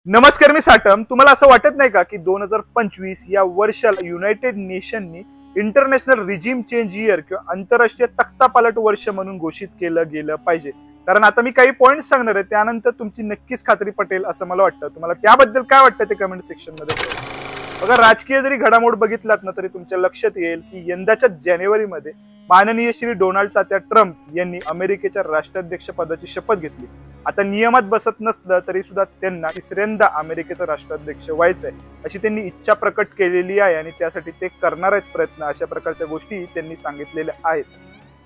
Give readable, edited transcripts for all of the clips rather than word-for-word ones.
नमस्कार, मी साटम. तुम्हाला असं वाटत नाही का की 2025 या वर्षाला युनायटेड नेशननी इंटरनॅशनल रिजिम चेंज इयर किंवा आंतरराष्ट्रीय तख्तापालट वर्ष म्हणून घोषित केलं गेलं पाहिजे? कारण आता मी काही पॉइंट सांगणार आहे, त्यानंतर तुमची नक्कीच खात्री पटेल असं मला वाटतं. तुम्हाला त्याबद्दल काय वाटतं ते कमेंट सेक्शन मध्ये कळवा. बघा, राजकीय जरी घडामोड बघितलात ना तरी तुमच्या लक्षात येईल की यंदाच्या जानेवारीमध्ये माननीय श्री डोनाल्ड तात्या ट्रम्प यांनी अमेरिकेच्या राष्ट्राध्यक्ष पदाची शपथ घेतली. आता नियमात बसत नसलं तरी सुद्धा त्यांना तिसऱ्यांदा अमेरिकेचा राष्ट्राध्यक्ष व्हायचंय अशी त्यांनी इच्छा प्रकट केलेली आहे आणि त्यासाठी ते करणार आहेत प्रयत्न. अशा प्रकारच्या गोष्टी त्यांनी सांगितलेल्या आहेत.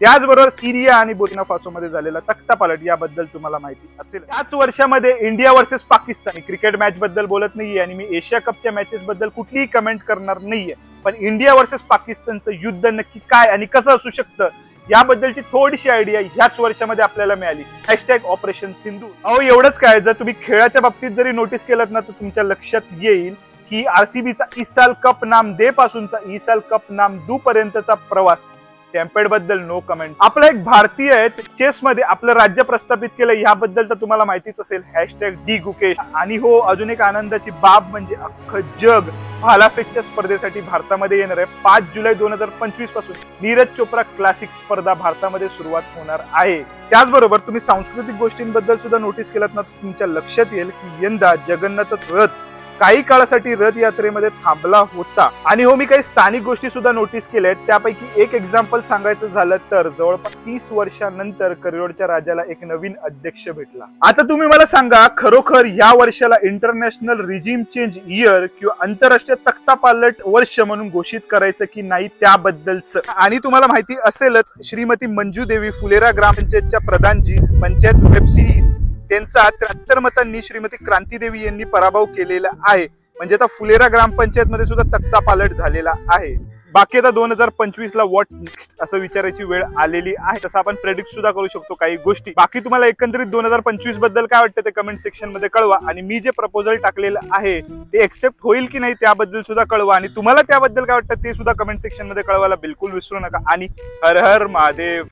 त्याचबरोबर सिरिया आणि बुर्किना फासो मध्ये झालेला तख्तापालट याबद्दल तुम्हाला माहिती असेल. त्याच वर्षामध्ये India versus Pakistan cricket match बद्दल बोलत नाहीये आणि मी एशिया कपच्या मॅचेस बद्दल कुठलीही कमेंट करणार नाहीये, पण इंडिया वर्सेस पाकिस्तानचं युद्ध नक्की काय आणि कसं असू शकतं याबद्दलची थोडीशी आयडिया ह्याच वर्षामध्ये आपल्याला मिळाली. Hashtag operation Sindhu. अहो, एवढंच काय, जर तुम्ही खेळाच्या बाबतीत जरी नोटीस केलं ना तर तुमच्या लक्षात येईल की आरसीबीचा इसाल कप नाम दे पासूनचा इसाल कप नाम दू पर्यंतचा प्रवास स्टॅम्पेड बद्दल नो कमेंट. आपला एक भारतीय आहे चेस मध्ये आपलं राज्य प्रस्थापित केलं याबद्दल तर तुम्हाला माहितीच असेल. Hashtag D Gukesh. आणि हो, अजून एक आनंदाची बाब म्हणजे अख्खं जग भालाफेकच्या स्पर्धेसाठी भारतामध्ये येणार आहे. 5 जुलै 2025 पासून नीरज चोप्रा क्लासिक स्पर्धा भारतामध्ये सुरुवात होणार आहे. त्याचबरोबर तुम्ही सांस्कृतिक गोष्टींबद्दल सुद्धा नोटीस केलात ना तुमच्या लक्षात येईल की यंदा जगन्नाथ रथ काही काळासाठी रथ यात्रेमध्ये थांबला होता. आणि हो, मी काही स्थानिक गोष्टी सुद्धा नोटीस केल्या आहेत. त्यापैकी एक एक्झाम्पल सांगायचं झालं तर जवळपास 30 वर्षांनंतर करियोडच्या राजाला एक नवीन अध्यक्ष भेटला. आता तुम्ही मला सांगा, खरोखर या वर्षाला इंटरनॅशनल रिजिम चेंज इयर किंवा आंतरराष्ट्रीय तख्तापालट वर्ष म्हणून घोषित करायचं की नाही त्याबद्दलच. आणि तुम्हाला माहिती असेलच, श्रीमती मंजू देवी फुलेरा ग्रामपंचायतच्या प्रधानजी पंचायत वेब सिरीज त्यांचा 73 मतांनी श्रीमती क्रांती देवी यांनी पराभव केलेला आहे. म्हणजे आता फुलेरा ग्रामपंचायत मध्ये सुद्धा तख्तापालट झालेला आहे. बाकी आता 2025 ला व्हॉट नेक्स्ट असं विचारायची वेळ आलेली आहे. तसं आपण प्रेडिक्ट सुद्धा करू शकतो काही गोष्टी. बाकी तुम्हाला एकंदरीत 2025 बद्दल काय वाटतं ते कमेंट सेक्शन मध्ये कळवा. आणि मी जे प्रपोजल टाकलेलं आहे ते एक्सेप्ट होईल की नाही त्याबद्दल सुद्धा कळवा. आणि तुम्हाला त्याबद्दल काय वाटतं ते सुद्धा कमेंट सेक्शन मध्ये कळवायला बिलकुल विसरू नका. आणि हर हर महादेव.